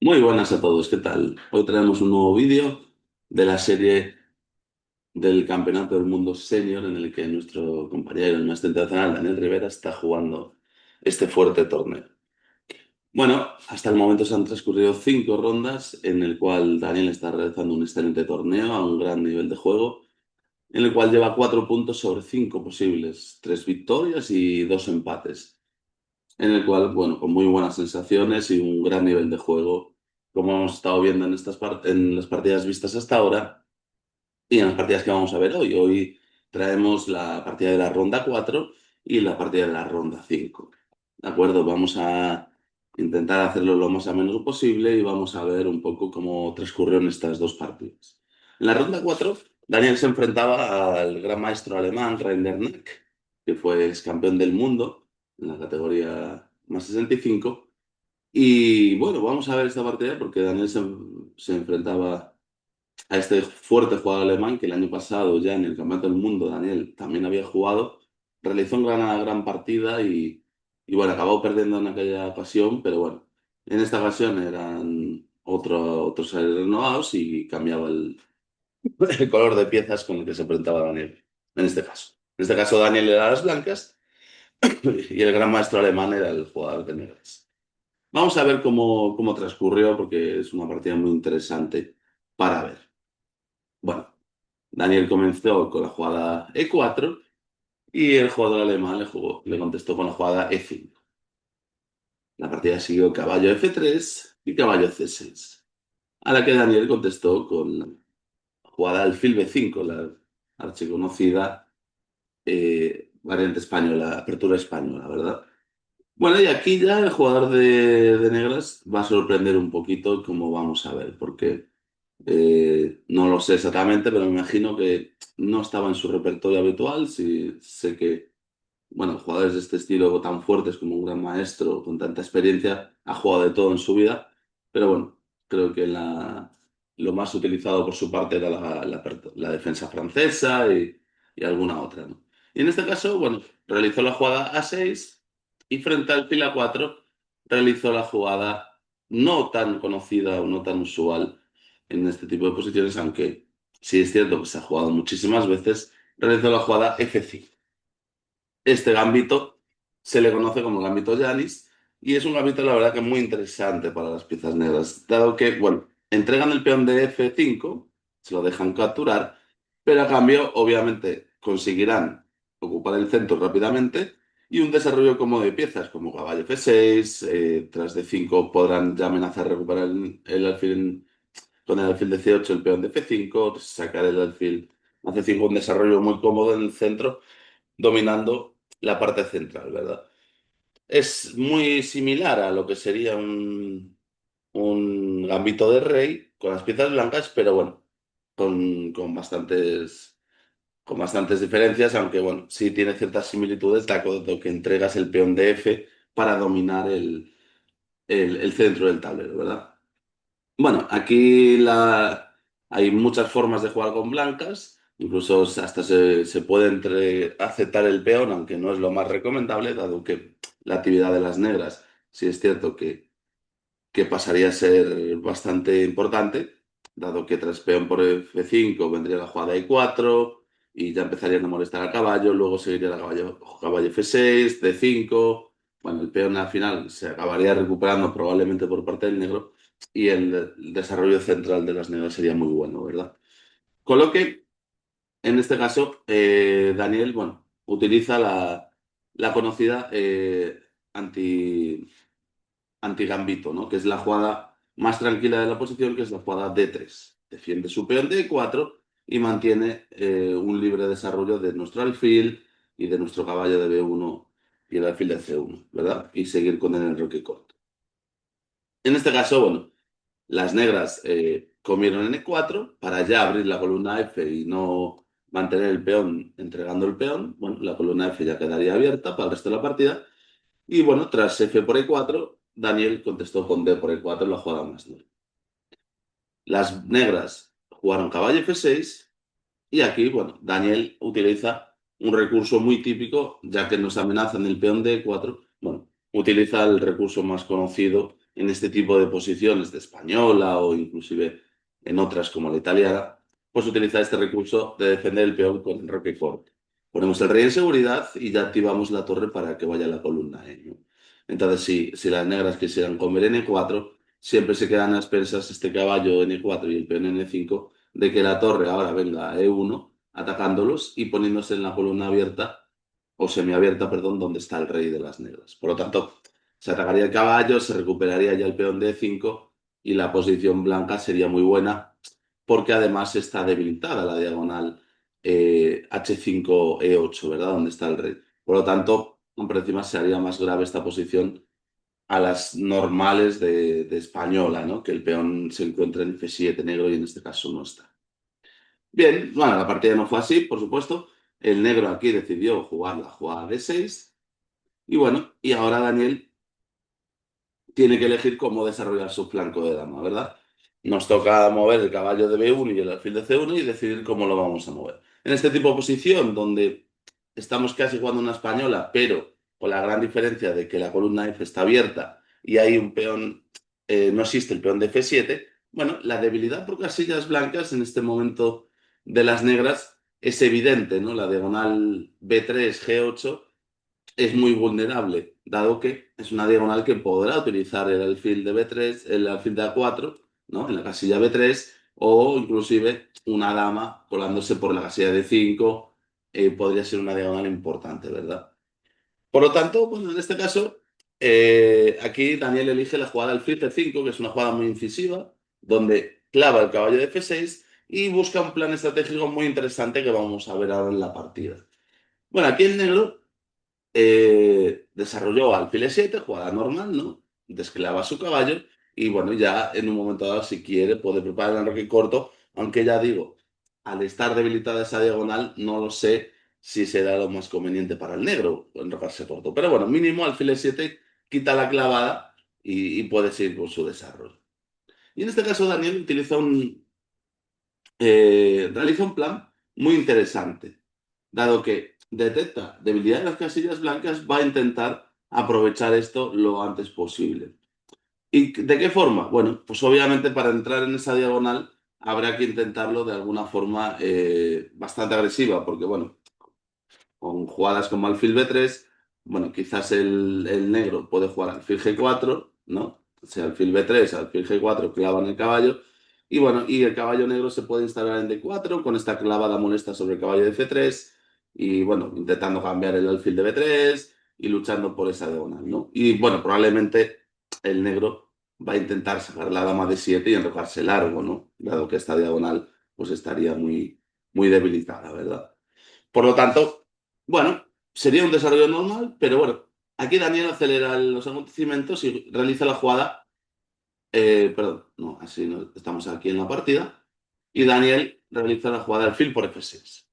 Muy buenas a todos, ¿qué tal? Hoy traemos un nuevo vídeo de la serie del Campeonato del Mundo Senior en el que nuestro compañero, el máster internacional Daniel Rivera, está jugando este fuerte torneo. Bueno, hasta el momento se han transcurrido 5 rondas en el cual Daniel está realizando un excelente torneo a un gran nivel de juego, en el cual lleva 4 puntos sobre 5 posibles, 3 victorias y 2 empates, en el cual, bueno, con muy buenas sensaciones y un gran nivel de juego, como hemos estado viendo en en las partidas vistas hasta ahora y en las partidas que vamos a ver hoy. Hoy traemos la partida de la ronda 4 y la partida de la ronda 5. ¿De acuerdo? Vamos a intentar hacerlo lo más a menos posible y vamos a ver un poco cómo transcurrieron estas dos partidas. En la ronda 4, Daniel se enfrentaba al gran maestro alemán Reiner Nack, que fue ex campeón del mundo en la categoría más 65. Y bueno, vamos a ver esta partida porque Daniel se enfrentaba a este fuerte jugador alemán que el año pasado, ya en el Campeonato del Mundo, Daniel también había jugado. Realizó una gran partida y bueno, acabó perdiendo en aquella ocasión, pero bueno, en esta ocasión eran otros aires renovados y cambiaba el color de piezas con el que se enfrentaba Daniel, en este caso. En este caso, Daniel era las blancas y el gran maestro alemán era el jugador de negras. Vamos a ver cómo transcurrió, porque es una partida muy interesante para ver. Bueno, Daniel comenzó con la jugada E4 y el jugador alemán le contestó con la jugada E5. La partida siguió caballo F3 y caballo C6, a la que Daniel contestó con la jugada alfil B5, la archiconocida variante española, apertura española, ¿verdad? Bueno, y aquí ya el jugador de negras va a sorprender un poquito, como vamos a ver, porque no lo sé exactamente, pero me imagino que no estaba en su repertorio habitual. Sí, sé que, bueno, jugadores de este estilo tan fuertes como un gran maestro con tanta experiencia ha jugado de todo en su vida, pero bueno, creo que lo más utilizado por su parte era la defensa francesa y alguna otra, ¿no? Y en este caso, bueno, realizó la jugada A6 y frente al fila 4 realizó la jugada no tan conocida o no tan usual en este tipo de posiciones, aunque sí es cierto que se ha jugado muchísimas veces, realizó la jugada F5. Este gambito se le conoce como gambito Yanis y es un gambito, la verdad, que muy interesante para las piezas negras, dado que, bueno, entregan el peón de F5, se lo dejan capturar, pero a cambio, obviamente, conseguirán ocupar el centro rápidamente y un desarrollo cómodo de piezas, como caballo F6, tras D5 podrán ya amenazar recuperar el alfil con el alfil de C8, el peón de F5, sacar el alfil a C5, un desarrollo muy cómodo en el centro dominando la parte central, ¿verdad? Es muy similar a lo que sería un gambito de rey con las piezas blancas, pero bueno, con bastantes diferencias, aunque bueno, sí tiene ciertas similitudes, dado que entregas el peón de F para dominar el centro del tablero, ¿verdad? Bueno, aquí hay muchas formas de jugar con blancas, incluso hasta se puede aceptar el peón, aunque no es lo más recomendable, dado que la actividad de las negras sí es cierto que pasaría a ser bastante importante, dado que tras peón por F5 vendría la jugada E4 y ya empezarían a molestar al caballo, luego seguiría el caballo F6, D5, bueno, el peón al final se acabaría recuperando probablemente por parte del negro y el desarrollo central de las negras sería muy bueno, ¿verdad? Con lo que, en este caso, Daniel, bueno, utiliza la conocida anti-gambito, ¿no? Que es la jugada más tranquila de la posición, que es la jugada D3. Defiende su peón D4 y mantiene un libre desarrollo de nuestro alfil y de nuestro caballo de B1 y el alfil de C1, ¿verdad? Y seguir con el enroque corto. En este caso, bueno, las negras comieron en E4 para ya abrir la columna F y no mantener el peón entregando el peón. Bueno, la columna F ya quedaría abierta para el resto de la partida. Y bueno, tras F por E4, Daniel contestó con D por E4 en la jugada más dura. Las negras jugaron caballo F6 y aquí, bueno, Daniel utiliza un recurso muy típico, ya que nos amenazan el peón de E4. Bueno, utiliza el recurso más conocido en este tipo de posiciones de española o inclusive en otras como la italiana, pues utiliza este recurso de defender el peón con enroque corto. Ponemos el rey en seguridad y ya activamos la torre para que vaya la columna E, ¿no? Entonces, si las negras quisieran comer N4, siempre se quedan a expensas este caballo N4 y el peón N5 de que la torre ahora venga a E1 atacándolos y poniéndose en la columna abierta o semiabierta, perdón, donde está el rey de las negras. Por lo tanto, se atacaría el caballo, se recuperaría ya el peón D5 y la posición blanca sería muy buena porque además está debilitada la diagonal H5 E8, ¿verdad? Donde está el rey. Por lo tanto, por encima se haría más grave esta posición a las normales de española, ¿no? Que el peón se encuentra en F7 negro y en este caso no está. Bien, bueno, la partida no fue así, por supuesto. El negro aquí decidió jugar la jugada de 6 y bueno, y ahora Daniel tiene que elegir cómo desarrollar su flanco de dama, ¿verdad? Nos toca mover el caballo de B1 y el alfil de C1 y decidir cómo lo vamos a mover. En este tipo de posición, donde estamos casi jugando una española, pero con la gran diferencia de que la columna F está abierta y hay un peón, no existe el peón de F7, bueno, la debilidad por casillas blancas en este momento de las negras es evidente, ¿no? La diagonal B3, G8 es muy vulnerable, dado que es una diagonal que podrá utilizar el alfil de B3, el alfil de A4, ¿no? En la casilla B3, o inclusive una dama colándose por la casilla de 5, podría ser una diagonal importante, ¿verdad? Por lo tanto, bueno, en este caso, aquí Daniel elige la jugada alfil C5, que es una jugada muy incisiva, donde clava el caballo de F6 y busca un plan estratégico muy interesante que vamos a ver ahora en la partida. Bueno, aquí el negro desarrolló alfil E7, jugada normal, ¿no? Desclava su caballo y bueno, ya en un momento dado, si quiere, puede preparar el enroque corto, aunque ya digo, al estar debilitada esa diagonal, no lo sé si será lo más conveniente para el negro enrocarse corto. Pero bueno, mínimo alfil E7 quita la clavada y puede seguir con su desarrollo. Y en este caso, Daniel realiza un plan muy interesante. Dado que detecta debilidad en las casillas blancas, va a intentar aprovechar esto lo antes posible. ¿Y de qué forma? Bueno, pues obviamente para entrar en esa diagonal habrá que intentarlo de alguna forma bastante agresiva, porque bueno, con jugadas como alfil B3, bueno, quizás el negro puede jugar alfil G4, ¿no? O sea, alfil B3, alfil G4, clavan el caballo. Y bueno, y el caballo negro se puede instalar en D4 con esta clavada molesta sobre el caballo de C3. Y bueno, intentando cambiar el alfil de B3 y luchando por esa diagonal, ¿no? Y bueno, probablemente el negro va a intentar sacar la dama de 7 y enrocarse largo, ¿no? Dado que esta diagonal pues estaría muy debilitada, ¿verdad? Por lo tanto, bueno, sería un desarrollo normal, pero bueno, aquí Daniel acelera los acontecimientos y realiza la jugada, perdón, no, así no, estamos aquí en la partida, y Daniel realiza la jugada alfil por F6.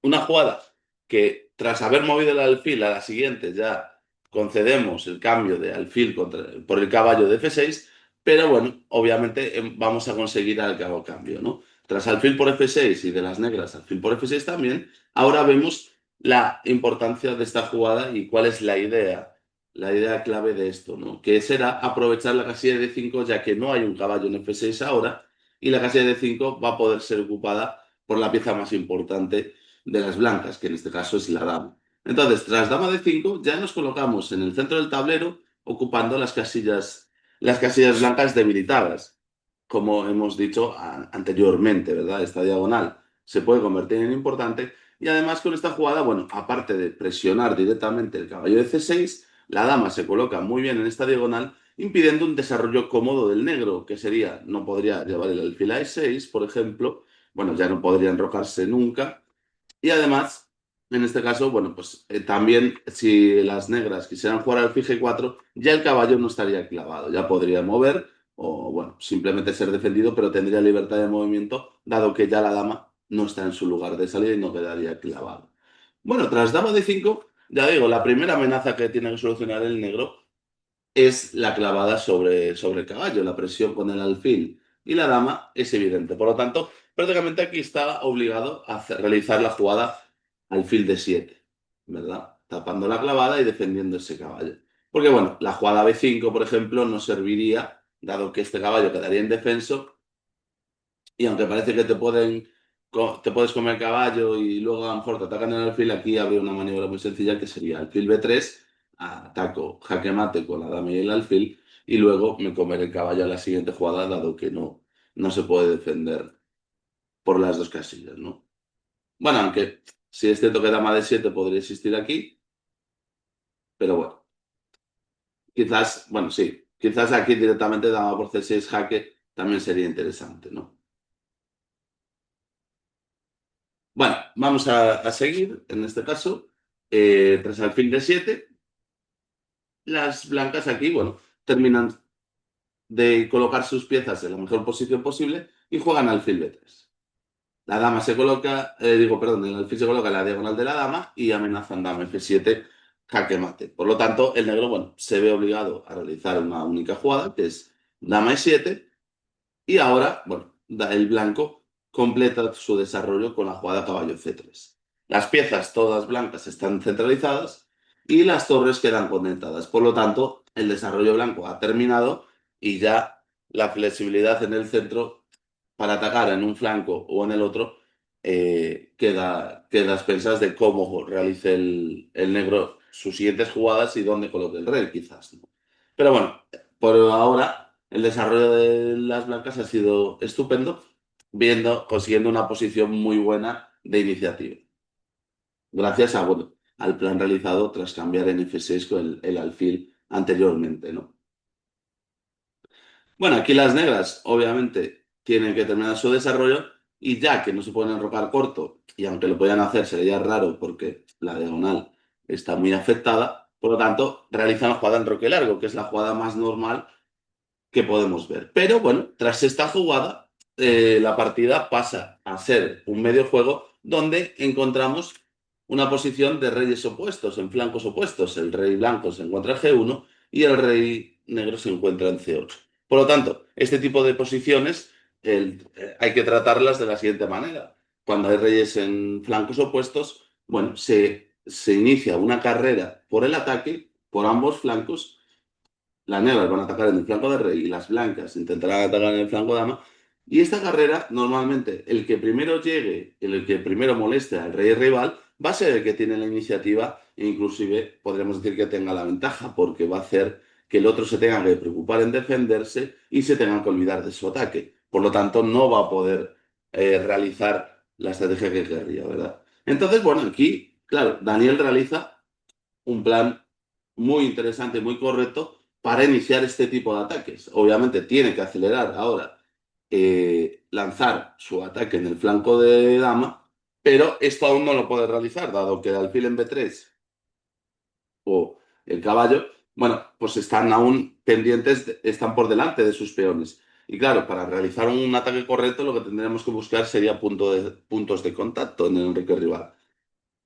Una jugada que tras haber movido el alfil a la siguiente ya concedemos el cambio de alfil por el caballo de F6, pero bueno, obviamente vamos a conseguir al cabo cambio, ¿no? Tras alfil por F6 y de las negras alfil por F6 también, ahora vemos la importancia de esta jugada y cuál es la idea clave de esto, ¿no? Que será aprovechar la casilla de D5 ya que no hay un caballo en F6 ahora y la casilla de D5 va a poder ser ocupada por la pieza más importante de las blancas, que en este caso es la dama. Entonces, tras dama de 5 ya nos colocamos en el centro del tablero ocupando las casillas blancas debilitadas, como hemos dicho anteriormente, ¿verdad? Esta diagonal se puede convertir en importante y además con esta jugada, bueno, aparte de presionar directamente el caballo de C6, la dama se coloca muy bien en esta diagonal, impidiendo un desarrollo cómodo del negro, que sería, no podría llevar el alfil a E6, por ejemplo, bueno, ya no podría enrocarse nunca, y además, en este caso, bueno, pues también si las negras quisieran jugar al fije 4 ya el caballo no estaría clavado, ya podría mover o, bueno, simplemente ser defendido, pero tendría libertad de movimiento, dado que ya la dama no está en su lugar de salida y no quedaría clavado. Bueno, tras dama de 5 ya digo, la primera amenaza que tiene que solucionar el negro es la clavada sobre el caballo, la presión con el alfil y la dama es evidente. Por lo tanto, prácticamente aquí está obligado a realizar la jugada alfil de 7, ¿verdad? Tapando la clavada y defendiendo ese caballo. Porque bueno, la jugada B5, por ejemplo, no serviría, dado que este caballo quedaría indefenso, y aunque parece que te puedes comer caballo y luego a lo mejor te atacan en el alfil, aquí habría una maniobra muy sencilla que sería alfil B3, ataco jaque mate con la dama y el alfil, y luego me comeré el caballo a la siguiente jugada, dado que no se puede defender por las dos casillas, ¿no? Bueno, aunque si es cierto que dama D7 podría existir aquí, pero bueno, quizás, bueno, sí, quizás aquí directamente dama por C6 jaque también sería interesante, ¿no? Bueno, vamos a seguir en este caso. Tras alfil D7, las blancas aquí, bueno, terminan de colocar sus piezas en la mejor posición posible y juegan alfil B3. La dama se coloca, digo, perdón, el alfil se coloca en la diagonal de la dama y amenazan dama F7, jaque mate. Por lo tanto, el negro, bueno, se ve obligado a realizar una única jugada, que es dama E7, y ahora, bueno, el blanco completa su desarrollo con la jugada caballo C3. Las piezas, todas blancas, están centralizadas y las torres quedan conectadas. Por lo tanto, el desarrollo blanco ha terminado y ya la flexibilidad en el centro para atacar en un flanco o en el otro queda a expensas de cómo realice el negro sus siguientes jugadas y dónde coloque el rey, quizás, ¿no? Pero bueno, por ahora el desarrollo de las blancas ha sido estupendo, consiguiendo una posición muy buena de iniciativa, gracias a, bueno, al plan realizado tras cambiar en F6 con el alfil anteriormente, ¿no? Bueno, aquí las negras obviamente tienen que terminar su desarrollo y ya que no se pueden enrocar corto, y aunque lo puedan hacer sería raro porque la diagonal está muy afectada, por lo tanto realizan la jugada en enroque largo, que es la jugada más normal que podemos ver. Pero bueno, tras esta jugada, la partida pasa a ser un medio juego donde encontramos una posición de reyes opuestos, en flancos opuestos. El rey blanco se encuentra en G1 y el rey negro se encuentra en C8. Por lo tanto, este tipo de posiciones hay que tratarlas de la siguiente manera. Cuando hay reyes en flancos opuestos, bueno, se inicia una carrera por el ataque por ambos flancos. Las negras van a atacar en el flanco de rey y las blancas intentarán atacar en el flanco dama. Y esta carrera, normalmente, el que primero llegue, el que primero moleste al rey rival, va a ser el que tiene la iniciativa e inclusive podríamos decir que tenga la ventaja, porque va a hacer que el otro se tenga que preocupar en defenderse y se tenga que olvidar de su ataque. Por lo tanto, no va a poder realizar la estrategia que querría, ¿verdad? Entonces, bueno, aquí, claro, Daniel realiza un plan muy interesante, muy correcto para iniciar este tipo de ataques. Obviamente tiene que acelerar ahora, lanzar su ataque en el flanco de dama, pero esto aún no lo puede realizar, dado que el alfil en B3 o el caballo, bueno, pues están aún pendientes, están por delante de sus peones. Y claro, para realizar un ataque correcto, lo que tendríamos que buscar sería puntos de contacto en el enroque rival.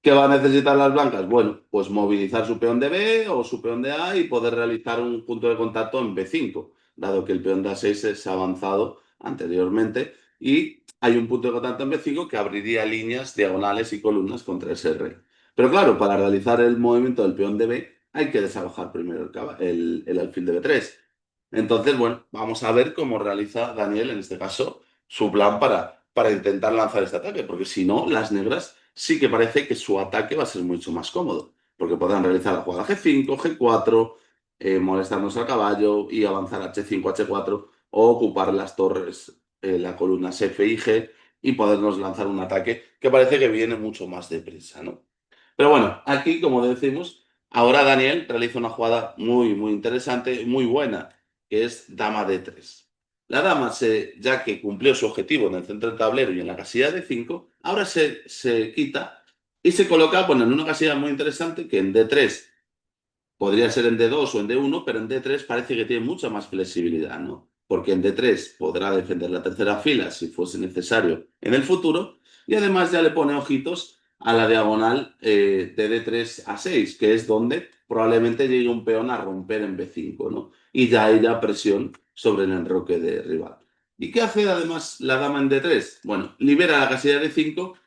¿Qué va a necesitar las blancas? Bueno, pues movilizar su peón de B o su peón de A y poder realizar un punto de contacto en B5, dado que el peón de A6 se ha avanzado anteriormente y hay un punto de contacto en B5 que abriría líneas diagonales y columnas contra ese rey. Pero claro, para realizar el movimiento del peón de B hay que desalojar primero el alfil de B3. Entonces, bueno, vamos a ver cómo realiza Daniel, en este caso, su plan para intentar lanzar este ataque, porque si no, las negras sí que parece que su ataque va a ser mucho más cómodo, porque podrán realizar la jugada G5, G4, molestarnos al caballo y avanzar H5, H4, o ocupar las torres, las columnas F y G, y podernos lanzar un ataque que parece que viene mucho más deprisa, ¿no? Pero bueno, aquí, como decimos, ahora Daniel realiza una jugada muy interesante, muy buena, que es dama D3. La dama, ya que cumplió su objetivo en el centro del tablero y en la casilla de 5, ahora se quita y se coloca, bueno, en una casilla muy interesante que en D3 podría ser en D2 o en D1, pero en D3 parece que tiene mucha más flexibilidad, ¿no? Porque en D3 podrá defender la tercera fila si fuese necesario en el futuro y además ya le pone ojitos a la diagonal de D3 a 6, que es donde probablemente llegue un peón a romper en B5, ¿no? Y ya haya presión sobre el enroque de rival. ¿Y qué hace además la dama en D3? Bueno, libera la casilla de 5.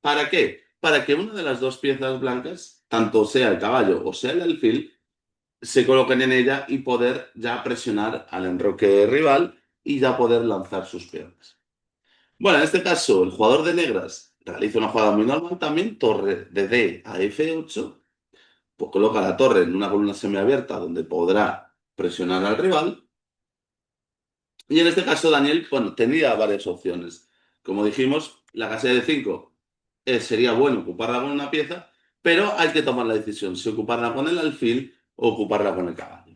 ¿Para qué? Para que una de las dos piezas blancas, tanto sea el caballo o sea el alfil, se coloquen en ella y poder ya presionar al enroque rival y ya poder lanzar sus peones. Bueno, en este caso, el jugador de negras realiza una jugada muy normal también, torre de D a F8, pues coloca la torre en una columna semiabierta donde podrá presionar al rival. Y en este caso, Daniel, bueno, tenía varias opciones. Como dijimos, la casilla de 5 sería bueno ocuparla con una pieza, pero hay que tomar la decisión si ocuparla con el alfil o ocuparla con el caballo.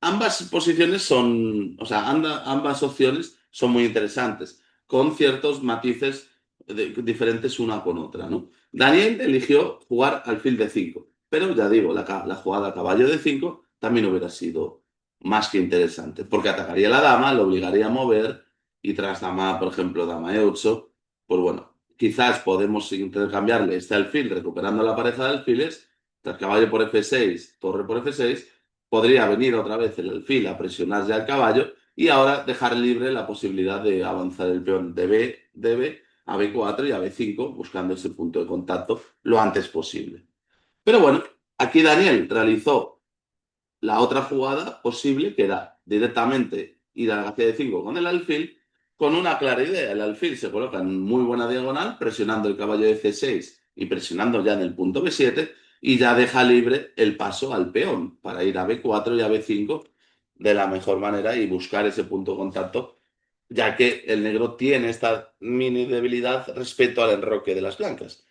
Ambas posiciones son, o sea, ambas opciones son muy interesantes, con ciertos matices diferentes una con otra, ¿no? Daniel eligió jugar alfil de 5, pero ya digo, la jugada caballo de 5 también hubiera sido más que interesante, porque atacaría a la dama, lo obligaría a mover, y tras dama, por ejemplo, dama E8, pues bueno, quizás podemos intercambiarle este alfil recuperando la pareja de alfiles, tras caballo por F6, torre por F6, podría venir otra vez el alfil a presionar ya al caballo y ahora dejar libre la posibilidad de avanzar el peón de B a B4 y a B5, buscando ese punto de contacto lo antes posible. Pero bueno, aquí Daniel realizó la otra jugada posible, que era directamente ir a la casilla de 5 con el alfil, con una clara idea. El alfil se coloca en muy buena diagonal, presionando el caballo de C6 y presionando ya en el punto B7, y ya deja libre el paso al peón para ir a B4 y a B5 de la mejor manera y buscar ese punto de contacto, ya que el negro tiene esta mini debilidad respecto al enroque de las blancas.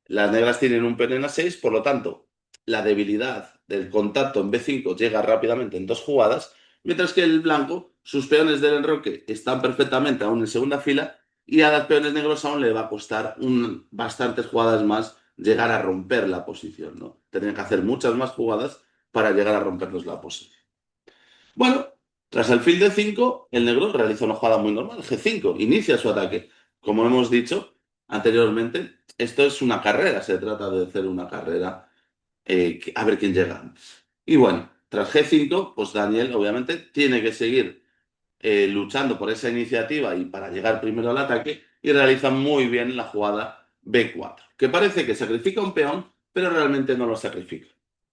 Las negras tienen un peón en A6, por lo tanto, la debilidad del contacto en B5 llega rápidamente en dos jugadas, mientras que el blanco, sus peones del enroque están perfectamente aún en segunda fila y a los peones negros aún le va a costar bastantes jugadas más llegar a romper la posición, ¿no? Tendrían que hacer muchas más jugadas para llegar a rompernos la posición. Bueno, tras el fil de 5, el negro realiza una jugada muy normal, G5, inicia su ataque. Como hemos dicho anteriormente, esto es una carrera, se trata de hacer una carrera, a ver quién llega antes. Y bueno, tras G5, pues Daniel obviamente tiene que seguir luchando por esa iniciativa y para llegar primero al ataque y realiza muy bien la jugada B4, que parece que sacrifica un peón, pero realmente no lo sacrifica.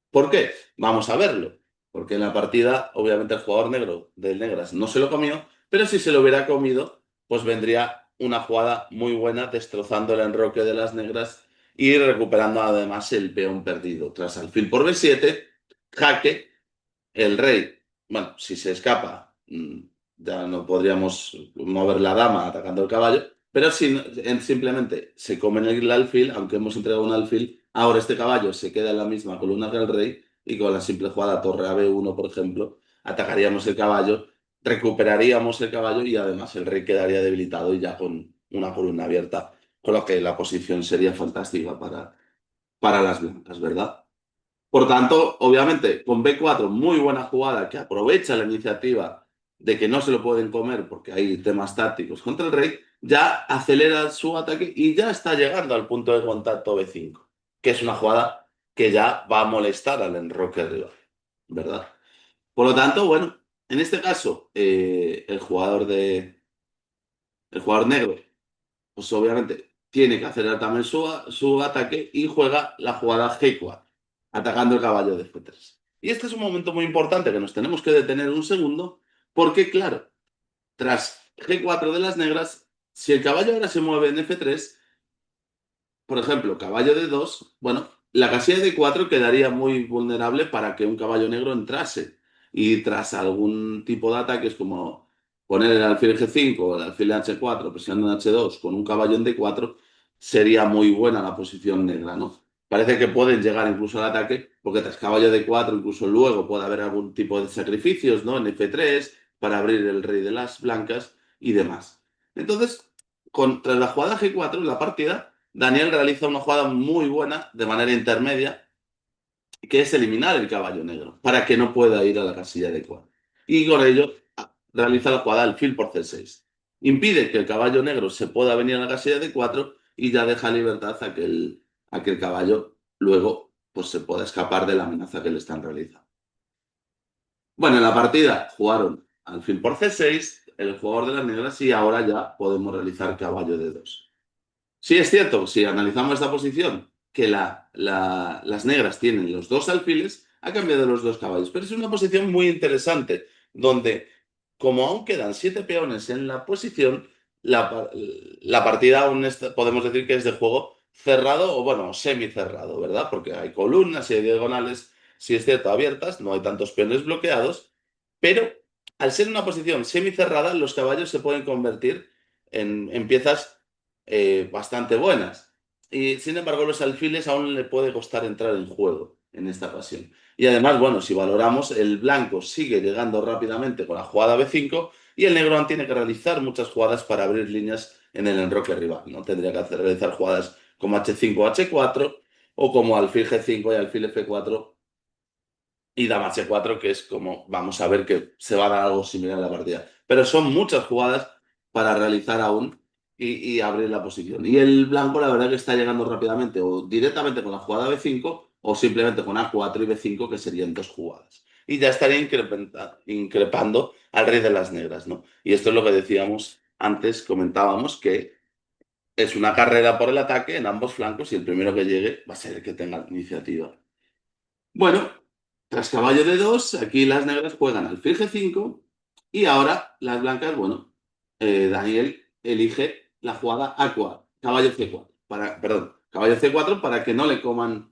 ¿Por qué? Vamos a verlo. Porque en la partida, obviamente, el jugador negro del Negras no se lo comió, pero si se lo hubiera comido, pues vendría una jugada muy buena destrozando el enroque de las negras y recuperando además el peón perdido. Tras alfil por B7, jaque, el rey, bueno, si se escapa, ya no podríamos mover la dama atacando el caballo, pero si simplemente se comen el alfil, aunque hemos entregado un alfil, ahora este caballo se queda en la misma columna que el rey y con la simple jugada torre a B1, por ejemplo, atacaríamos el caballo, recuperaríamos el caballo y además el rey quedaría debilitado y ya con una columna abierta, con lo que la posición sería fantástica para las blancas, ¿verdad? Por tanto, obviamente, con B4, muy buena jugada que aprovecha la iniciativa de que no se lo pueden comer porque hay temas tácticos contra el rey, ya acelera su ataque y ya está llegando al punto de contacto B5, que es una jugada que ya va a molestar al enroque rival, ¿verdad? Por lo tanto, bueno, en este caso, el jugador negro, pues obviamente tiene que acelerar también su ataque y juega la jugada G4, atacando el caballo de F3. Y este es un momento muy importante que nos tenemos que detener un segundo, porque claro, tras G4 de las negras, si el caballo ahora se mueve en F3, por ejemplo, caballo de 2, bueno, la casilla de 4 quedaría muy vulnerable para que un caballo negro entrase. Y tras algún tipo de ataques como poner el alfil G5 o el alfil H4 presionando en H2 con un caballo en D4, sería muy buena la posición negra, ¿no? Parece que pueden llegar incluso al ataque, porque tras caballo D4 incluso luego puede haber algún tipo de sacrificios, ¿no? En F3 para abrir el rey de las blancas y demás. Entonces, tras la jugada G4 en la partida, Daniel realiza una jugada muy buena de manera intermedia, que es eliminar el caballo negro, para que no pueda ir a la casilla de 4. Y con ello realiza la jugada alfil por C6. Impide que el caballo negro se pueda venir a la casilla de 4 y ya deja libertad a que el caballo luego pues, se pueda escapar de la amenaza que le están realizando. Bueno, en la partida jugaron alfil por C6, el jugador de las negras, y ahora ya podemos realizar caballo de 2. Sí, es cierto, si analizamos esta posición, que las negras tienen los dos alfiles, a cambio de los dos caballos. Pero es una posición muy interesante, donde, como aún quedan 7 peones en la posición, la partida aún podemos decir que es de juego cerrado o, bueno, semicerrado, ¿verdad? Porque hay columnas y hay diagonales, si es cierto, abiertas, no hay tantos peones bloqueados, pero al ser una posición semicerrada, los caballos se pueden convertir en piezas bastante buenas. Y sin embargo, los alfiles aún le puede costar entrar en juego en esta ocasión. Y además, bueno, si valoramos, el blanco sigue llegando rápidamente con la jugada B5 y el negro aún tiene que realizar muchas jugadas para abrir líneas en el enroque rival, ¿no? Tendría que realizar jugadas como H5 o H4 o como alfil G5 y alfil F4 y dama H4, que es como vamos a ver que se va a dar algo similar a la partida. Pero son muchas jugadas para realizar aún y abrir la posición. Y el blanco, la verdad, que está llegando rápidamente, o directamente con la jugada B5, o simplemente con A4 y B5, que serían dos jugadas. Y ya estaría increpando al rey de las negras, ¿no? Y esto es lo que decíamos antes, comentábamos que es una carrera por el ataque en ambos flancos y el primero que llegue va a ser el que tenga la iniciativa. Bueno, tras caballo de 2, aquí las negras juegan alfil G5 y ahora las blancas, bueno, Daniel elige la jugada A4, caballo C4, perdón, caballo C4 para que no le coman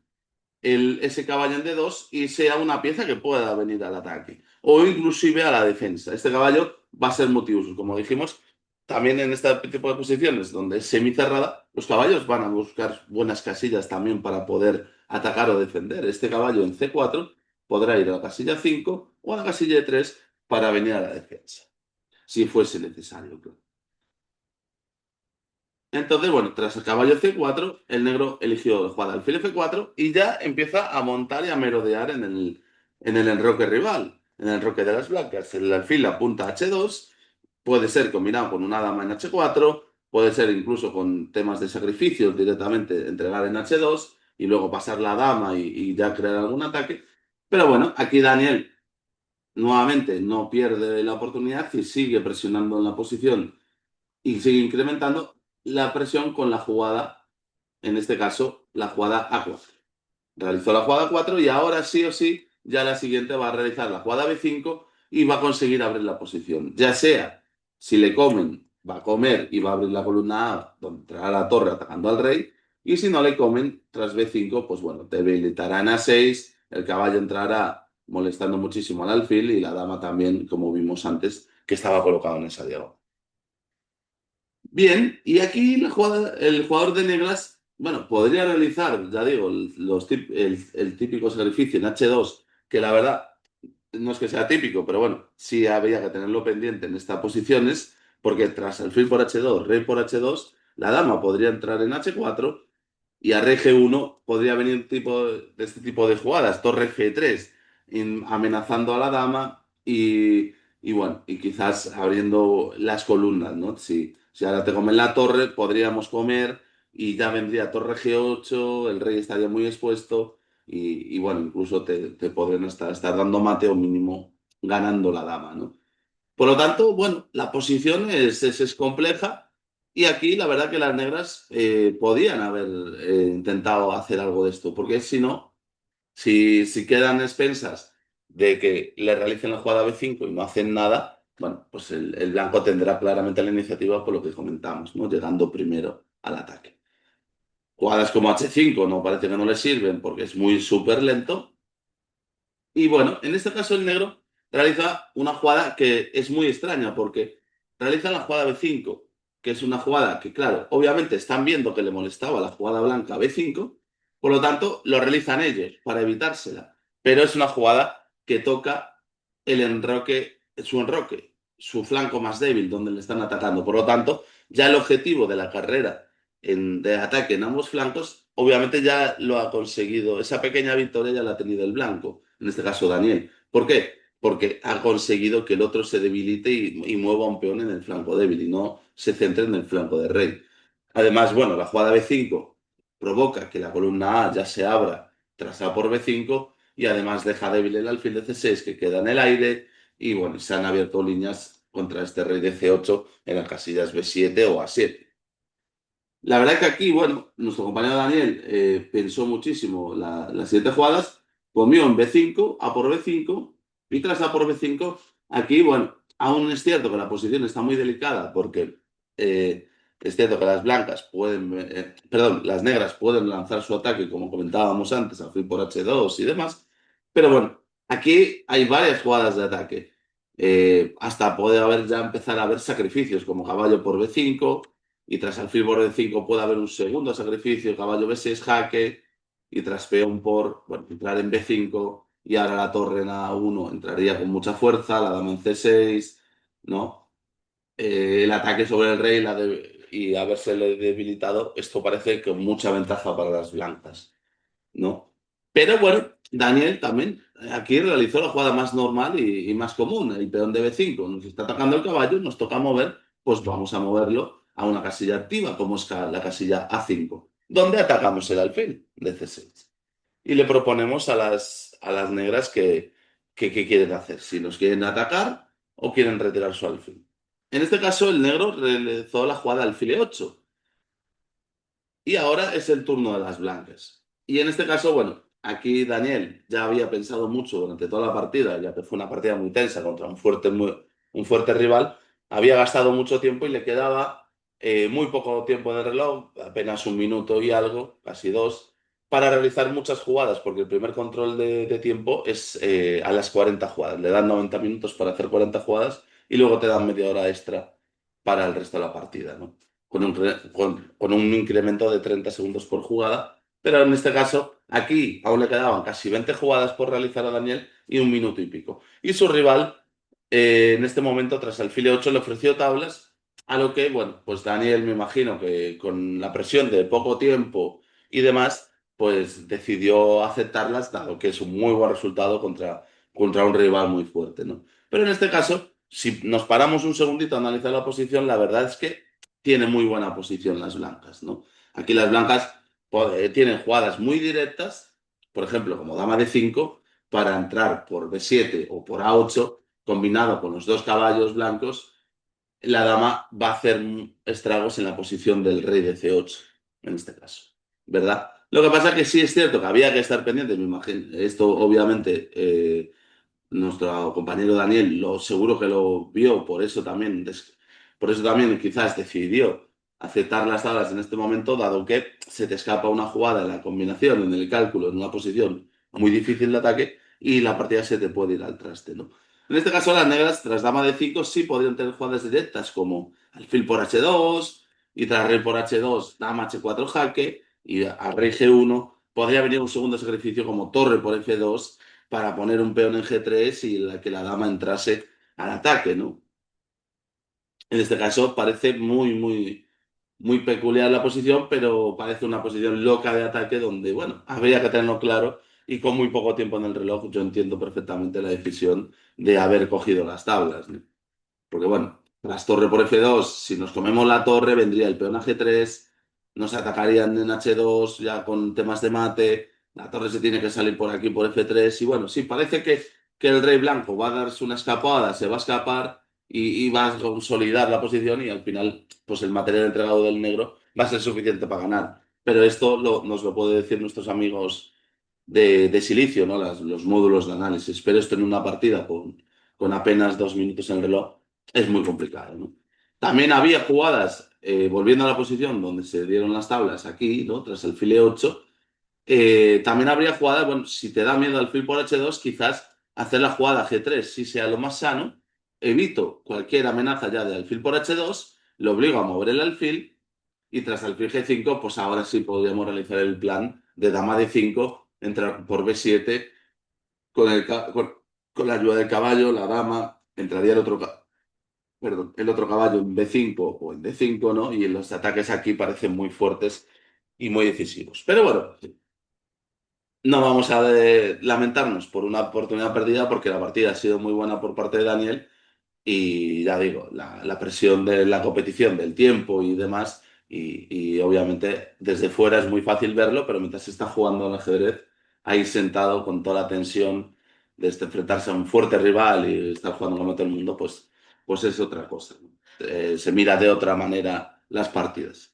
ese caballo en D2 y sea una pieza que pueda venir al ataque o inclusive a la defensa. Este caballo va a ser multiuso, como dijimos, también en este tipo de posiciones donde es semicerrada, los caballos van a buscar buenas casillas también para poder atacar o defender. Este caballo en C4 podrá ir a la casilla 5 o a la casilla 3 para venir a la defensa, si fuese necesario, claro. Entonces, bueno, tras el caballo C4, el negro eligió jugar alfil F4 y ya empieza a montar y a merodear en el enroque rival, en el enroque de las blancas. El alfil apunta a H2, puede ser combinado con una dama en H4, puede ser incluso con temas de sacrificios directamente entregar en H2 y luego pasar la dama y ya crear algún ataque. Pero bueno, aquí Daniel nuevamente no pierde la oportunidad y sigue presionando en la posición y sigue incrementando la presión con la jugada, en este caso, la jugada A4. Realizó la jugada 4 y ahora sí o sí, ya la siguiente va a realizar la jugada B5 y va a conseguir abrir la posición. Ya sea, si le comen, va a comer y va a abrir la columna A, donde entrará la torre atacando al rey. Y si no le comen, tras B5, pues bueno, debilitarán a 6, el caballo entrará molestando muchísimo al alfil y la dama también, como vimos antes, que estaba colocado en esa diagonal. Bien, y aquí el jugador de negras, bueno, podría realizar, ya digo, el típico sacrificio en H2, que la verdad no es que sea típico, pero bueno, sí habría que tenerlo pendiente en estas posiciones, porque tras alfil por H2, rey por H2, la dama podría entrar en H4 y a rey G1 podría venir de este tipo de jugadas, torre G3, amenazando a la dama y bueno, y quizás abriendo las columnas, ¿no? Si ahora te comen la torre, podríamos comer y ya vendría torre G8, el rey estaría muy expuesto y bueno, incluso te podrían estar dando mate o mínimo ganando la dama, ¿no? Por lo tanto, bueno, la posición es compleja y aquí la verdad que las negras podían haber intentado hacer algo de esto, porque si no, si quedan expensas de que le realicen la jugada B5 y no hacen nada, bueno, pues el blanco tendrá claramente la iniciativa por lo que comentamos, ¿no? Llegando primero al ataque. Jugadas como H5 no parece que no le sirven porque es muy súper lento y bueno, en este caso el negro realiza una jugada que es muy extraña porque realiza la jugada B5, que es una jugada que, claro, obviamente están viendo que le molestaba la jugada blanca B5, por lo tanto lo realizan ellos para evitársela. Pero es una jugada que toca su flanco más débil, donde le están atacando. Por lo tanto, ya el objetivo de la carrera de ataque en ambos flancos, obviamente ya lo ha conseguido. Esa pequeña victoria ya la ha tenido el blanco, en este caso Daniel. ¿Por qué? Porque ha conseguido que el otro se debilite y mueva un peón en el flanco débil y no se centre en el flanco de rey. Además, bueno, la jugada B5 provoca que la columna A ya se abra tras A por B5 y además deja débil el alfil de C6 que queda en el aire y bueno, se han abierto líneas contra este rey de C8 en las casillas B7 o A7. La verdad que aquí, bueno, nuestro compañero Daniel pensó muchísimo las siguientes jugadas comió en B5, A por B5, y tras A por B5, aquí, bueno, aún es cierto que la posición está muy delicada porque es cierto que las blancas pueden, perdón, las negras pueden lanzar su ataque, como comentábamos antes, alfil por H2 y demás, pero bueno, aquí hay varias jugadas de ataque. Hasta puede haber ya empezar a haber sacrificios como caballo por B5 y tras alfil por B5 puede haber un segundo sacrificio, caballo B6 jaque y tras peón por, bueno, entrar en B5 y ahora la torre en A1 entraría con mucha fuerza, la dama en C6, ¿no? El ataque sobre el rey y habérsele debilitado, esto parece que mucha ventaja para las blancas, ¿no? Pero bueno, Daniel también aquí realizó la jugada más normal y más común, el peón de B5. Nos está atacando el caballo, nos toca mover, pues vamos a moverlo a una casilla activa, como es la casilla A5, donde atacamos el alfil de C6 y le proponemos a las negras que quieren hacer, si nos quieren atacar o quieren retirar su alfil. En este caso, el negro realizó la jugada alfil E8 y ahora es el turno de las blancas. Y en este caso, bueno, aquí Daniel ya había pensado mucho durante toda la partida, ya que fue una partida muy tensa contra un fuerte rival, había gastado mucho tiempo y le quedaba muy poco tiempo en el reloj, apenas un minuto y algo, casi dos, para realizar muchas jugadas, porque el primer control de tiempo es a las 40 jugadas. Le dan 90 minutos para hacer 40 jugadas y luego te dan media hora extra para el resto de la partida, ¿no? Con un incremento de 30 segundos por jugada. Pero en este caso, aquí aún le quedaban casi 20 jugadas por realizar a Daniel y un minuto y pico. Y su rival, en este momento, tras el file 8, le ofreció tablas, a lo que, bueno, pues Daniel me imagino que con la presión de poco tiempo y demás, pues decidió aceptarlas, dado que es un muy buen resultado contra un rival muy fuerte, ¿no? Pero en este caso, si nos paramos un segundito a analizar la posición, la verdad es que tiene muy buena posición las blancas, ¿no? Aquí las blancas tienen jugadas muy directas, por ejemplo, como dama de 5 para entrar por B7 o por A8, combinado con los dos caballos blancos, la dama va a hacer estragos en la posición del rey de C8, en este caso, ¿verdad? Lo que pasa es que sí es cierto que había que estar pendiente, me imagino, esto obviamente nuestro compañero Daniel seguro que lo vio, por eso también quizás decidió aceptar las tablas en este momento, dado que se te escapa una jugada en la combinación, en el cálculo, en una posición muy difícil de ataque y la partida se te puede ir al traste, ¿no? En este caso, las negras, tras dama de 5 sí podrían tener jugadas directas como alfil por H2 y tras rey por H2, dama H4 jaque y a rey G1 podría venir un segundo sacrificio como torre por F2 para poner un peón en G3 y que la dama entrase al ataque, ¿no? En este caso parece muy peculiar la posición, pero parece una posición loca de ataque donde, bueno, habría que tenerlo claro y con muy poco tiempo en el reloj yo entiendo perfectamente la decisión de haber cogido las tablas, ¿no? Porque bueno, tras torre por F2, si nos comemos la torre, vendría el peón a G3, nos atacarían en H2 ya con temas de mate, la torre se tiene que salir por aquí por F3 y bueno, sí, parece que el rey blanco va a darse una escapada, se va a escapar y va a consolidar la posición y al final, pues el material entregado del negro va a ser suficiente para ganar. Pero esto nos lo puede decir nuestros amigos de Silicio, ¿no? Los módulos de análisis. Pero esto en una partida con apenas 2 minutos en el reloj es muy complicado, ¿no? También había jugadas, volviendo a la posición donde se dieron las tablas aquí, ¿no? Tras el file 8, también habría jugadas, bueno, si te da miedo al fil por H2, quizás hacer la jugada G3 sí sea lo más sano, evito cualquier amenaza ya de alfil por H2, lo obligo a mover el alfil y tras alfil G5, pues ahora sí podríamos realizar el plan de dama de 5, entrar por B7 con la ayuda del caballo, la dama, entraría el otro caballo en B5 o en D5, ¿no? Y los ataques aquí parecen muy fuertes y muy decisivos. Pero bueno, no vamos a lamentarnos por una oportunidad perdida porque la partida ha sido muy buena por parte de Daniel y ya digo, la presión de la competición, del tiempo y demás, y obviamente desde fuera es muy fácil verlo, pero mientras se está jugando al ajedrez, ahí sentado con toda la tensión de enfrentarse a un fuerte rival y estar jugando como todo el mundo, pues es otra cosa, ¿no? Se mira de otra manera las partidas.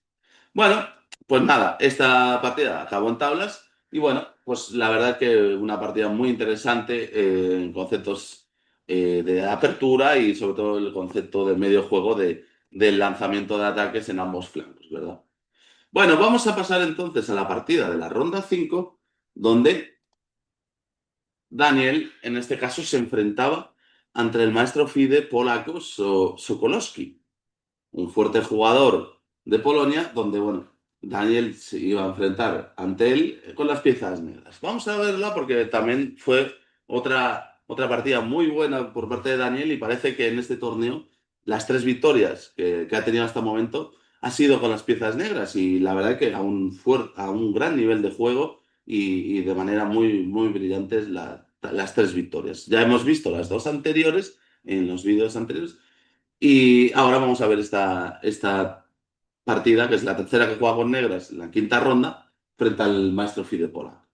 Bueno, pues nada, esta partida acabó en tablas. Y bueno, pues la verdad que una partida muy interesante en conceptos de apertura y sobre todo el concepto del medio juego del lanzamiento de ataques en ambos flancos, ¿verdad? Bueno, vamos a pasar entonces a la partida de la ronda 5 donde Daniel, en este caso, se enfrentaba ante el maestro FIDE polaco Sokolowski, un fuerte jugador de Polonia, donde, bueno, Daniel se iba a enfrentar ante él con las piezas negras. Vamos a verla porque también fue otra partida muy buena por parte de Daniel y parece que en este torneo las tres victorias que ha tenido hasta el momento ha sido con las piezas negras y la verdad que a un gran nivel de juego y de manera muy brillantes las tres victorias. Ya hemos visto las dos anteriores en los vídeos anteriores y ahora vamos a ver esta partida, que es la tercera que juega con negras, en la quinta ronda, frente al maestro Fidepola.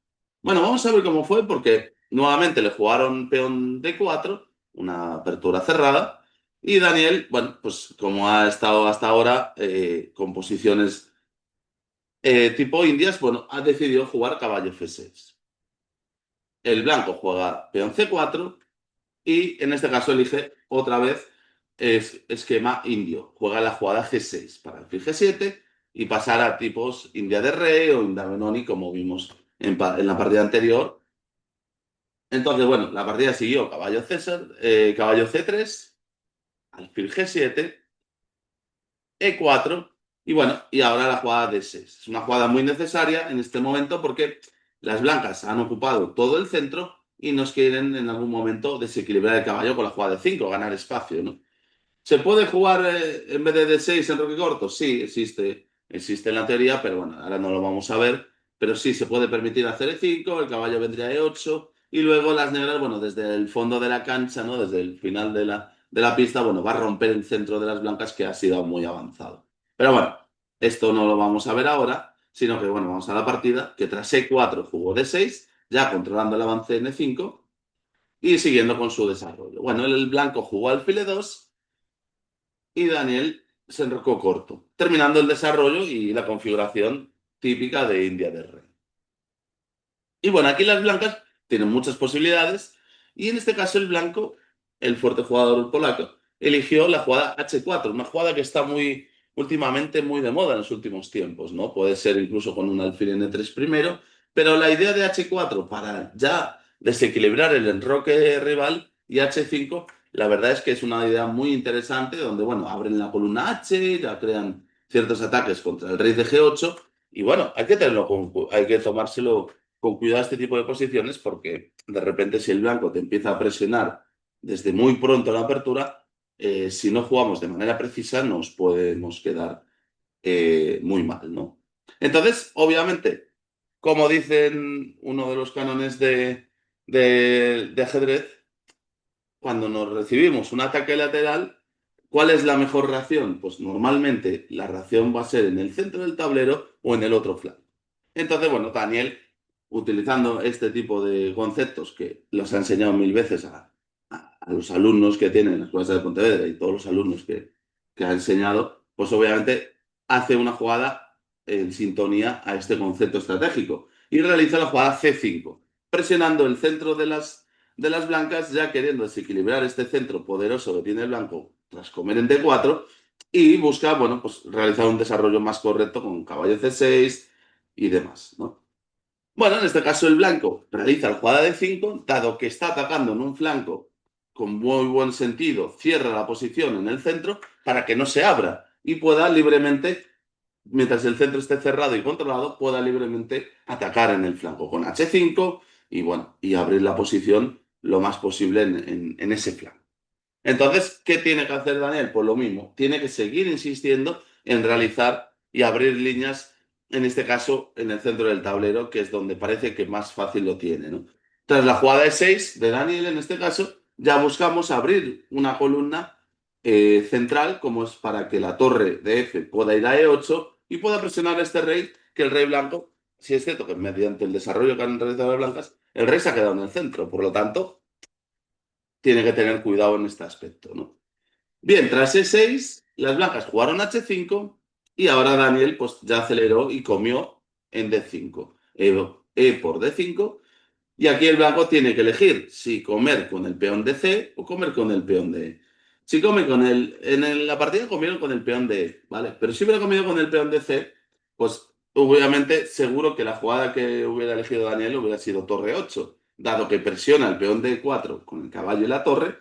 Bueno, vamos a ver cómo fue, porque nuevamente le jugaron peón D4, una apertura cerrada, y Daniel, bueno, pues como ha estado hasta ahora con posiciones tipo indias, bueno, ha decidido jugar caballo F6. El blanco juega peón C4 y en este caso elige otra vez esquema indio. Juega la jugada G6 para alfil G7 y pasar a tipos India de rey o India Benoni, como vimos en la partida anterior. Entonces, bueno, la partida siguió caballo César, caballo C3, alfil G7, E4 y bueno, y ahora la jugada D6. Es una jugada muy necesaria en este momento porque las blancas han ocupado todo el centro y nos quieren en algún momento desequilibrar el caballo con la jugada de 5, ganar espacio, ¿no? ¿Se puede jugar en vez de D6 en roque corto? Sí, existe en la teoría, pero bueno, ahora no lo vamos a ver. Pero sí, se puede permitir hacer E5, el caballo vendría E8 y luego las negras, bueno, desde el fondo de la cancha, ¿no? Desde el final de la pista, bueno, va a romper el centro de las blancas que ha sido muy avanzado. Pero bueno, esto no lo vamos a ver ahora, sino que bueno, vamos a la partida, que tras E4 jugó D6, ya controlando el avance en E5 y siguiendo con su desarrollo. Bueno, el blanco jugó alfil E2 y Daniel se enrocó corto, terminando el desarrollo y la configuración típica de India del Rey. Y bueno, aquí las blancas tienen muchas posibilidades y en este caso el blanco, el fuerte jugador polaco, eligió la jugada H4, una jugada que está últimamente muy de moda en los últimos tiempos, ¿no? Puede ser incluso con un alfil N3 primero, pero la idea de H4 para ya desequilibrar el enroque rival y H5, la verdad es que es una idea muy interesante donde, bueno, abren la columna H, ya crean ciertos ataques contra el rey de G8 y bueno, hay que tomárselo con cuidado este tipo de posiciones porque de repente si el blanco te empieza a presionar desde muy pronto en la apertura, si no jugamos de manera precisa nos podemos quedar muy mal, ¿no? Entonces, obviamente, como dicen uno de los cánones de ajedrez, cuando nos recibimos un ataque lateral, ¿cuál es la mejor reacción? Pues normalmente la reacción va a ser en el centro del tablero o en el otro flanco. Entonces, bueno, Daniel, utilizando este tipo de conceptos que los ha enseñado mil veces a los alumnos que tienen en las clases de Pontevedra y todos los alumnos que ha enseñado, pues obviamente hace una jugada en sintonía a este concepto estratégico y realiza la jugada C5, presionando el centro de las blancas, ya queriendo desequilibrar este centro poderoso que tiene el blanco tras comer en D4 y busca, bueno, pues realizar un desarrollo más correcto con caballo C6 y demás, ¿no? Bueno, en este caso el blanco realiza la jugada de 5, dado que está atacando en un flanco con muy buen sentido, cierra la posición en el centro para que no se abra y pueda libremente, mientras el centro esté cerrado y controlado, pueda libremente atacar en el flanco con H5 y bueno, y abrir la posición lo más posible en ese flanco. Entonces, ¿qué tiene que hacer Daniel? Pues lo mismo, tiene que seguir insistiendo en realizar y abrir líneas, en este caso, en el centro del tablero, que es donde parece que más fácil lo tiene, ¿no? Tras la jugada de 6 de Daniel, en este caso, ya buscamos abrir una columna central, como es para que la torre de F pueda ir a E8 y pueda presionar a este rey, que el rey blanco, si es cierto que mediante el desarrollo que han realizado las blancas, el rey se ha quedado en el centro, por lo tanto, tiene que tener cuidado en este aspecto, ¿no? Bien, tras E6, las blancas jugaron H5 y ahora Daniel pues ya aceleró y comió en D5. E por D5. Y aquí el blanco tiene que elegir si comer con el peón de C o comer con el peón de E. Si come con la partida comieron con el peón de E, ¿vale? Pero si hubiera comido con el peón de C, pues obviamente seguro que la jugada que hubiera elegido Daniel hubiera sido torre 8, dado que presiona el peón de 4 con el caballo y la torre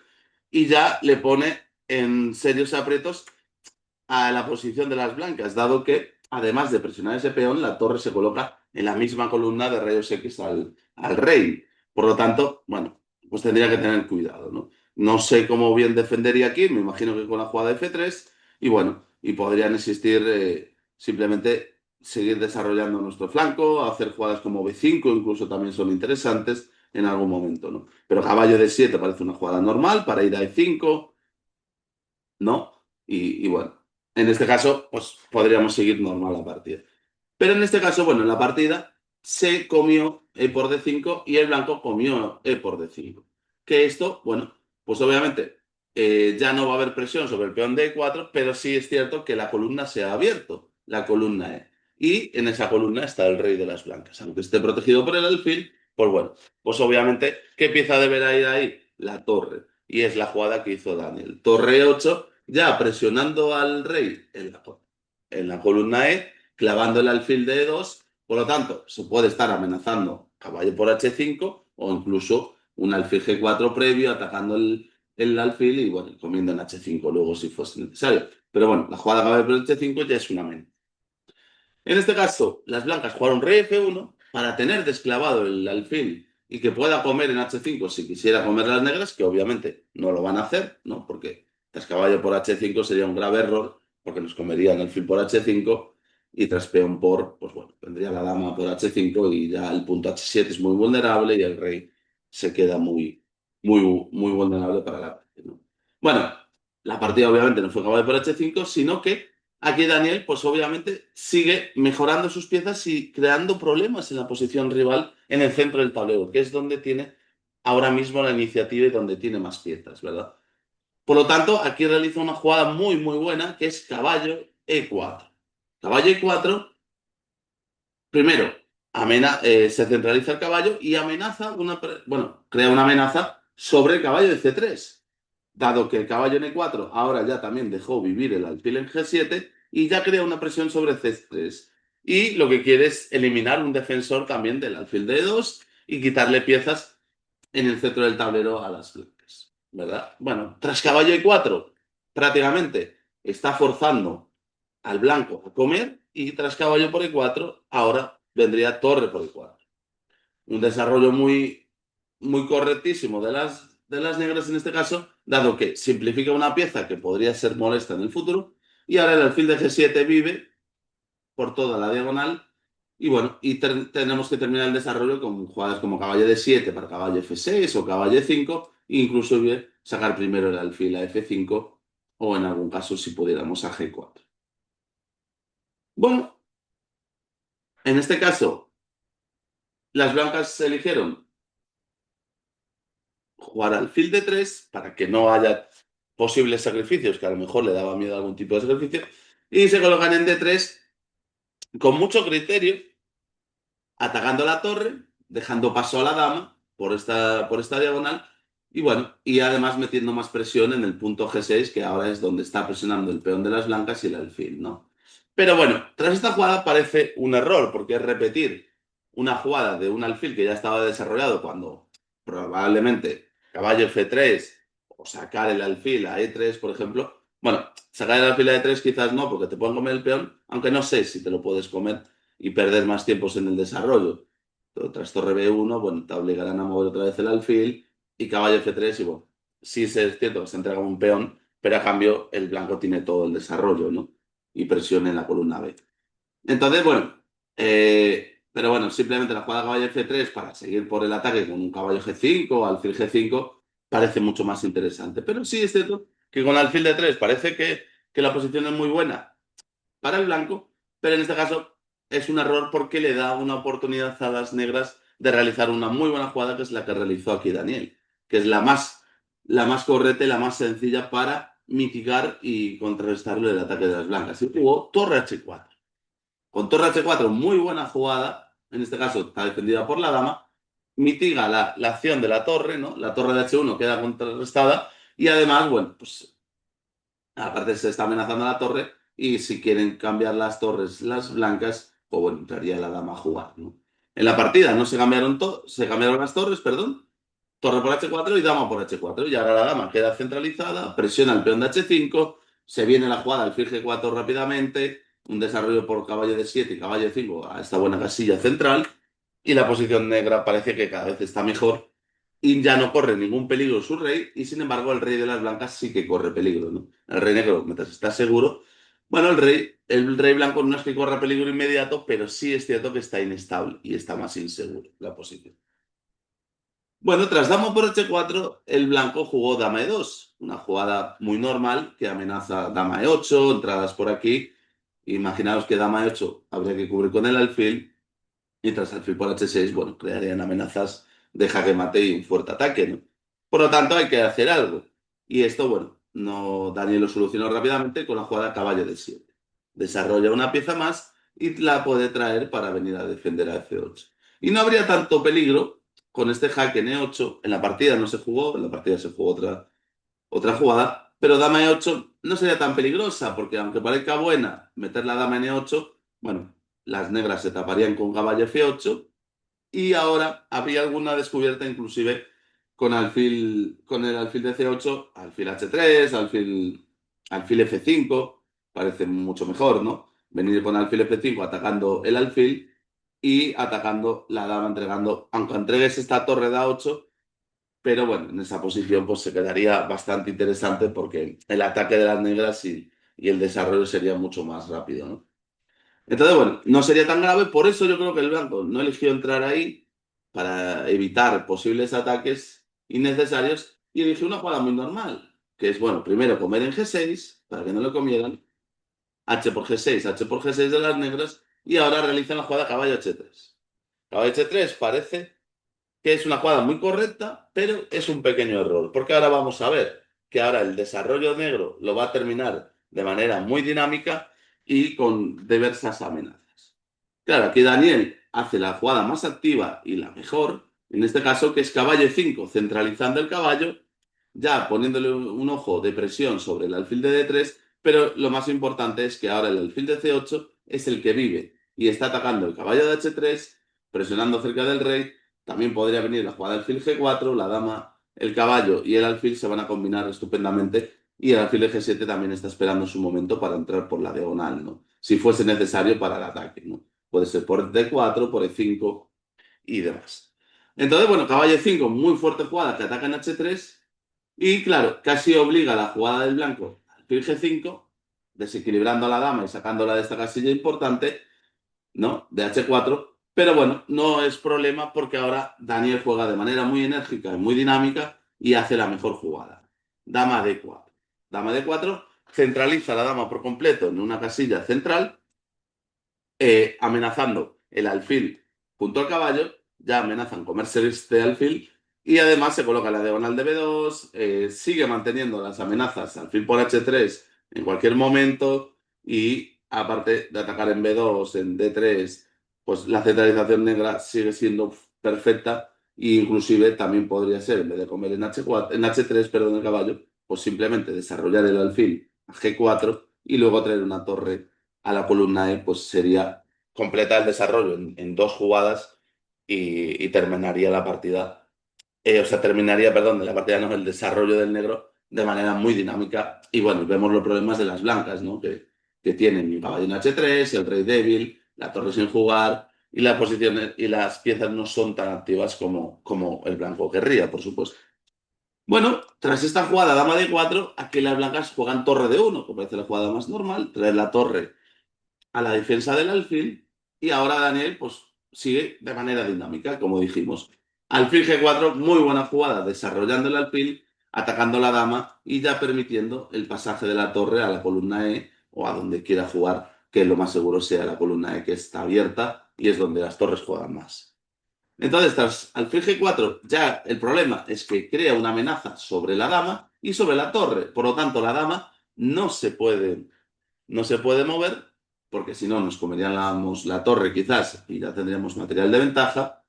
y ya le pone en serios aprietos a la posición de las blancas, dado que, además de presionar ese peón, la torre se coloca en la misma columna de rayos X al rey. Por lo tanto, bueno, pues tendría que tener cuidado, ¿no? No sé cómo bien defendería aquí, me imagino que con la jugada de F3, y bueno, y podrían existir simplemente seguir desarrollando nuestro flanco, hacer jugadas como B5, incluso también son interesantes en algún momento, ¿no? Pero caballo de 7 parece una jugada normal para ir a E5, ¿no? Y bueno, en este caso, pues podríamos seguir normal la partida. Pero en este caso, bueno, en la partida se comió E por D5 y el blanco comió E por D5. Que esto, bueno, pues obviamente ya no va a haber presión sobre el peón D4, pero sí es cierto que la columna se ha abierto, la columna E. Y en esa columna está el rey de las blancas. Aunque esté protegido por el alfil, pues bueno, pues obviamente, ¿qué pieza deberá ir ahí? La torre. Y es la jugada que hizo Daniel. Torre 8, ya presionando al rey en la columna E, clavando el alfil de E2, por lo tanto, se puede estar amenazando caballo por H5 o incluso un alfil G4 previo, atacando el alfil y bueno, comiendo en H5 luego si fuese necesario. Pero bueno, la jugada caballo por H5 ya es una amenaza. En este caso, las blancas jugaron rey F1 para tener desclavado el alfil y que pueda comer en H5 si quisiera comer las negras, que obviamente no lo van a hacer, ¿no? Porque tras caballo por H5 sería un grave error, porque nos comerían el alfil por H5 y tras peón por, pues bueno, tendría la dama por H5 y ya el punto H7 es muy vulnerable y el rey se queda muy, muy, muy vulnerable para la partida, ¿no? Bueno, la partida obviamente no fue caballo por H5, sino que aquí Daniel, pues obviamente sigue mejorando sus piezas y creando problemas en la posición rival en el centro del tablero, que es donde tiene ahora mismo la iniciativa y donde tiene más piezas, ¿verdad? Por lo tanto, aquí realiza una jugada muy, muy buena, que es caballo E4. Caballo E4, primero, se centraliza el caballo y amenaza bueno, crea una amenaza sobre el caballo de C3, dado que el caballo en E4 ahora ya también dejó vivir el alfil en G7 y ya crea una presión sobre C3. Y lo que quiere es eliminar un defensor también del alfil de E2 y quitarle piezas en el centro del tablero a las blancas, ¿verdad? Bueno, tras caballo E4, prácticamente está forzando al blanco a comer y tras caballo por E4, ahora vendría torre por E4. Un desarrollo muy, muy correctísimo de las negras en este caso, dado que simplifica una pieza que podría ser molesta en el futuro y ahora el alfil de G7 vive por toda la diagonal y bueno, y tenemos que terminar el desarrollo con jugadas como caballo de 7 para caballo F6 o caballo E5, e incluso bien sacar primero el alfil a F5 o en algún caso si pudiéramos a G4. Bueno, en este caso, las blancas eligieron jugar alfil de 3 para que no haya posibles sacrificios, que a lo mejor le daba miedo a algún tipo de sacrificio, y se colocan en D3 con mucho criterio, atacando la torre, dejando paso a la dama por esta diagonal, y bueno, y además metiendo más presión en el punto G6, que ahora es donde está presionando el peón de las blancas y el alfil, ¿no? Pero bueno, tras esta jugada parece un error, porque es repetir una jugada de un alfil que ya estaba desarrollado cuando probablemente caballo F3 o sacar el alfil a E3, por ejemplo. Bueno, sacar el alfil a E3 quizás no, porque te pueden comer el peón, aunque no sé si te lo puedes comer y perder más tiempos en el desarrollo. Tras torre B1, bueno, te obligarán a mover otra vez el alfil y caballo F3 y bueno, sí es cierto que se entrega un peón, pero a cambio el blanco tiene todo el desarrollo, ¿no? Y presión en la columna B. Entonces, bueno, pero bueno, simplemente la jugada caballo F3 para seguir por el ataque con un caballo G5 o alfil G5 parece mucho más interesante. Pero sí es cierto que con alfil de 3 parece que la posición es muy buena para el blanco, pero en este caso es un error porque le da una oportunidad a las negras de realizar una muy buena jugada, que es la que realizó aquí Daniel, que es la más correcta y la más sencilla para mitigar y contrarrestarle el ataque de las blancas. Y jugó torre H4. Con torre H4, muy buena jugada, en este caso está defendida por la dama, mitiga la acción de la torre, ¿no? La torre de H1 queda contrarrestada y además, bueno, pues aparte se está amenazando la torre y si quieren cambiar las torres, las blancas, pues bueno, entraría la dama a jugar, ¿no? En la partida no se cambiaron, se cambiaron las torres, perdón, torre por H4 y dama por H4. Y ahora la dama queda centralizada, presiona el peón de H5, se viene la jugada alfil G4 rápidamente, un desarrollo por caballo D7 y caballo E5 a esta buena casilla central, y la posición negra parece que cada vez está mejor y ya no corre ningún peligro su rey, y sin embargo el rey de las blancas sí que corre peligro, ¿no? El rey negro, mientras está seguro, bueno, el rey blanco no es que corra peligro inmediato, pero sí es cierto que está inestable y está más inseguro la posición. Bueno, tras dama por H4, el blanco jugó dama E2, una jugada muy normal que amenaza dama E8, entradas por aquí. Imaginaos que dama E8 habría que cubrir con el alfil, y tras alfil por H6, bueno, crearían amenazas de jaque mate y un fuerte ataque, ¿no? Por lo tanto, hay que hacer algo. Y esto, bueno, no, Daniel lo solucionó rápidamente con la jugada caballo D7. Desarrolla una pieza más y la puede traer para venir a defender a F8. Y no habría tanto peligro con este jaque en E8. En la partida no se jugó, en la partida se jugó otra jugada, pero dama E8 no sería tan peligrosa, porque aunque parezca buena meter la dama en E8, bueno, las negras se taparían con caballo F8 y ahora habría alguna descubierta inclusive con el alfil de C8, alfil H3, alfil F5, parece mucho mejor, ¿no? Venir con alfil F5 atacando el alfil y atacando la dama entregando, aunque entregues esta torre de A8, pero bueno, en esa posición pues se quedaría bastante interesante porque el ataque de las negras y el desarrollo sería mucho más rápido, ¿no? Entonces, bueno, no sería tan grave, por eso yo creo que el blanco no eligió entrar ahí para evitar posibles ataques innecesarios y eligió una jugada muy normal, que es, bueno, primero comer en G6 para que no lo comieran, H por G6, H por G6 de las negras, y ahora realizan la jugada caballo H3. Caballo H3 parece que es una jugada muy correcta, pero es un pequeño error, porque ahora vamos a ver que ahora el desarrollo negro lo va a terminar de manera muy dinámica y con diversas amenazas. Claro, aquí Daniel hace la jugada más activa y la mejor, en este caso, que es caballo 5, centralizando el caballo, ya poniéndole un ojo de presión sobre el alfil de D3, pero lo más importante es que ahora el alfil de C8 es el que vive y está atacando el caballo de H3, presionando cerca del rey. También podría venir la jugada del alfil G4, la dama, el caballo y el alfil se van a combinar estupendamente, y el alfil de G7 también está esperando su momento para entrar por la diagonal, ¿no? Si fuese necesario para el ataque, ¿no? Puede ser por D4, por E5 y demás. Entonces, bueno, caballo E5, muy fuerte jugada que ataca en H3. Y claro, casi obliga a la jugada del blanco alfil G5, desequilibrando a la dama y sacándola de esta casilla importante, ¿no? De H4. Pero bueno, no es problema porque ahora Daniel juega de manera muy enérgica y muy dinámica y hace la mejor jugada. Dama D4. Dama D4 centraliza a la dama por completo en una casilla central, amenazando el alfil junto al caballo, ya amenazan comerse este alfil, y además se coloca la diagonal de B2, sigue manteniendo las amenazas alfil por H3 en cualquier momento, y aparte de atacar en B2, en D3, pues la centralización negra sigue siendo perfecta, e inclusive también podría ser, en vez de comer en H4, en H3, perdón, el caballo, pues simplemente desarrollar el alfil a G4 y luego traer una torre a la columna E, pues sería completar el desarrollo en dos jugadas y terminaría la partida, o sea, terminaría, perdón, de la partida, no, el desarrollo del negro de manera muy dinámica. Y bueno, vemos los problemas de las blancas, ¿no? Que tienen el caballo en H3, el rey débil, la torre sin jugar, y las posiciones y las piezas no son tan activas como el blanco querría, por supuesto. Bueno, tras esta jugada dama de 4, aquí las blancas juegan torre de 1, que parece la jugada más normal, traer la torre a la defensa del alfil, y ahora Daniel pues sigue de manera dinámica, como dijimos. Alfil G4, muy buena jugada, desarrollando el alfil, atacando la dama y ya permitiendo el pasaje de la torre a la columna E o a donde quiera jugar, que lo más seguro sea la columna E, que está abierta y es donde las torres juegan más. Entonces, tras alfil G4, ya el problema es que crea una amenaza sobre la dama y sobre la torre. Por lo tanto, la dama no se puede mover, porque si no nos comeríamos la torre quizás y ya tendríamos material de ventaja.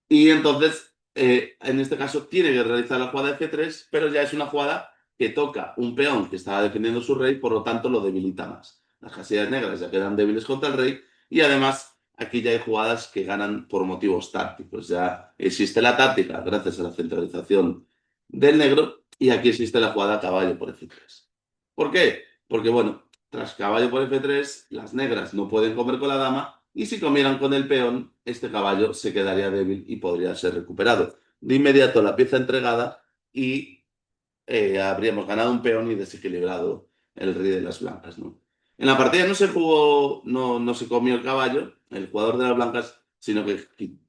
Y entonces, en este caso, tiene que realizar la jugada F3, pero ya es una jugada que toca un peón que estaba defendiendo su rey, por lo tanto lo debilita más. Las casillas negras ya quedan débiles contra el rey y además aquí ya hay jugadas que ganan por motivos tácticos. Ya existe la táctica gracias a la centralización del negro y aquí existe la jugada caballo por F3. ¿Por qué? Porque, bueno, tras caballo por F3, las negras no pueden comer con la dama y si comieran con el peón, este caballo se quedaría débil y podría ser recuperado. De inmediato la pieza entregada y habríamos ganado un peón y desequilibrado el rey de las blancas, ¿no? En la partida no se jugó, no se comió el caballo, el jugador de las blancas, sino que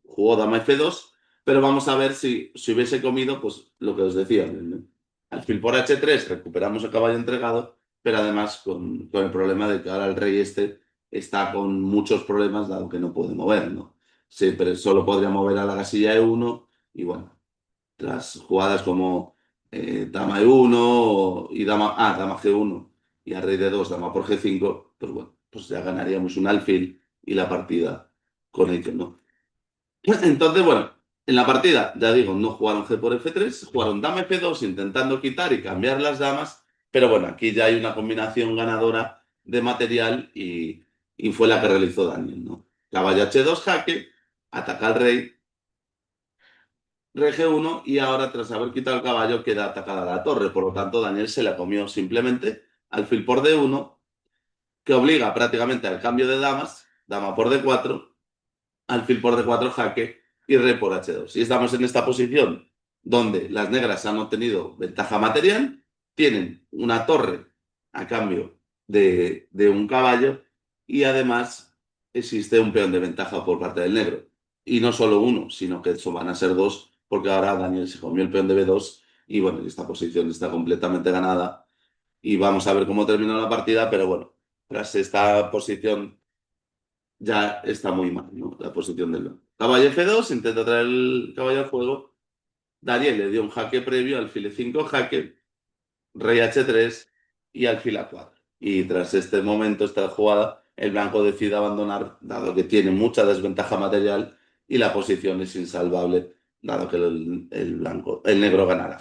jugó dama F2, pero vamos a ver si hubiese comido, pues lo que os decía, ¿no? Alfil por H3 recuperamos el caballo entregado, pero además con el problema de que ahora el rey este está con muchos problemas dado que no puede mover, ¿no? Sí, pero solo podría mover a la casilla E1 y bueno, las jugadas como dama E1 y dama G1 y al rey D2, dama por G5, pues bueno, pues ya ganaríamos un alfil y la partida con ello, ¿no? Entonces, bueno, en la partida, ya digo, no jugaron G por F3, jugaron dama F2 intentando quitar y cambiar las damas, pero bueno, aquí ya hay una combinación ganadora de material y fue la que realizó Daniel, ¿no? Caballo H2 jaque, ataca al rey, rey G1 y ahora tras haber quitado el caballo queda atacada la torre, por lo tanto Daniel se la comió simplemente, alfil por D1, que obliga prácticamente al cambio de damas, dama por D4, alfil por D4 jaque y rey por H2. Y estamos en esta posición donde las negras han obtenido ventaja material, tienen una torre a cambio de un caballo y además existe un peón de ventaja por parte del negro. Y no solo uno, sino que eso van a ser dos, porque ahora Daniel se comió el peón de B2 y bueno, esta posición está completamente ganada. Y vamos a ver cómo terminó la partida, pero bueno, tras esta posición ya está muy mal, ¿no? La posición del león. Caballo F2, intenta traer el caballo al juego. Daniel le dio un jaque previo, alfil E5 jaque, rey H3 y alfil A4. Y tras este momento, esta jugada, el blanco decide abandonar, dado que tiene mucha desventaja material y la posición es insalvable, dado que el negro ganará.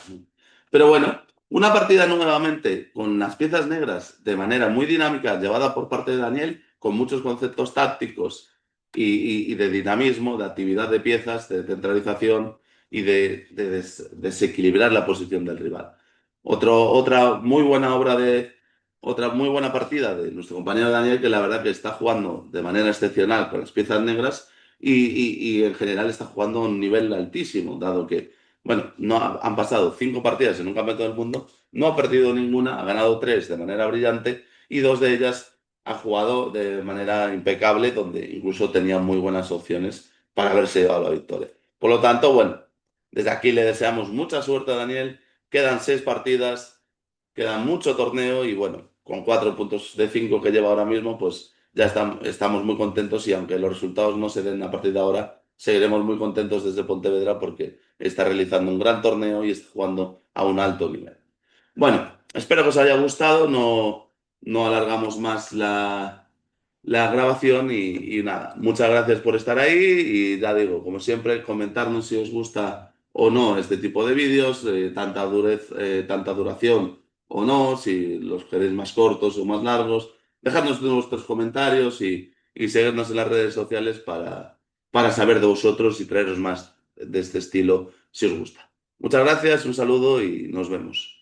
Pero bueno, una partida nuevamente con las piezas negras de manera muy dinámica, llevada por parte de Daniel, con muchos conceptos tácticos y de dinamismo, de actividad de piezas, de centralización y de desequilibrar la posición del rival. Otra muy buena otra muy buena partida de nuestro compañero Daniel, que la verdad que está jugando de manera excepcional con las piezas negras y en general está jugando a un nivel altísimo, dado que, bueno, han pasado 5 partidas en un campeonato del mundo, no ha perdido ninguna, ha ganado 3 de manera brillante y 2 de ellas ha jugado de manera impecable, donde incluso tenía muy buenas opciones para haberse llevado la victoria. Por lo tanto, bueno, desde aquí le deseamos mucha suerte a Daniel. Quedan 6 partidas, queda mucho torneo y bueno, con 4 puntos de 5 que lleva ahora mismo, pues ya estamos muy contentos y aunque los resultados no se den a partir de ahora, seguiremos muy contentos desde Pontevedra porque está realizando un gran torneo y está jugando a un alto nivel. Bueno, espero que os haya gustado, no alargamos más la grabación y nada, muchas gracias por estar ahí y ya digo, como siempre, comentarnos si os gusta o no este tipo de vídeos, tanta duración o no, si los queréis más cortos o más largos, dejadnos vuestros comentarios y seguirnos en las redes sociales para saber de vosotros y traeros más de este estilo si os gusta. Muchas gracias, un saludo y nos vemos.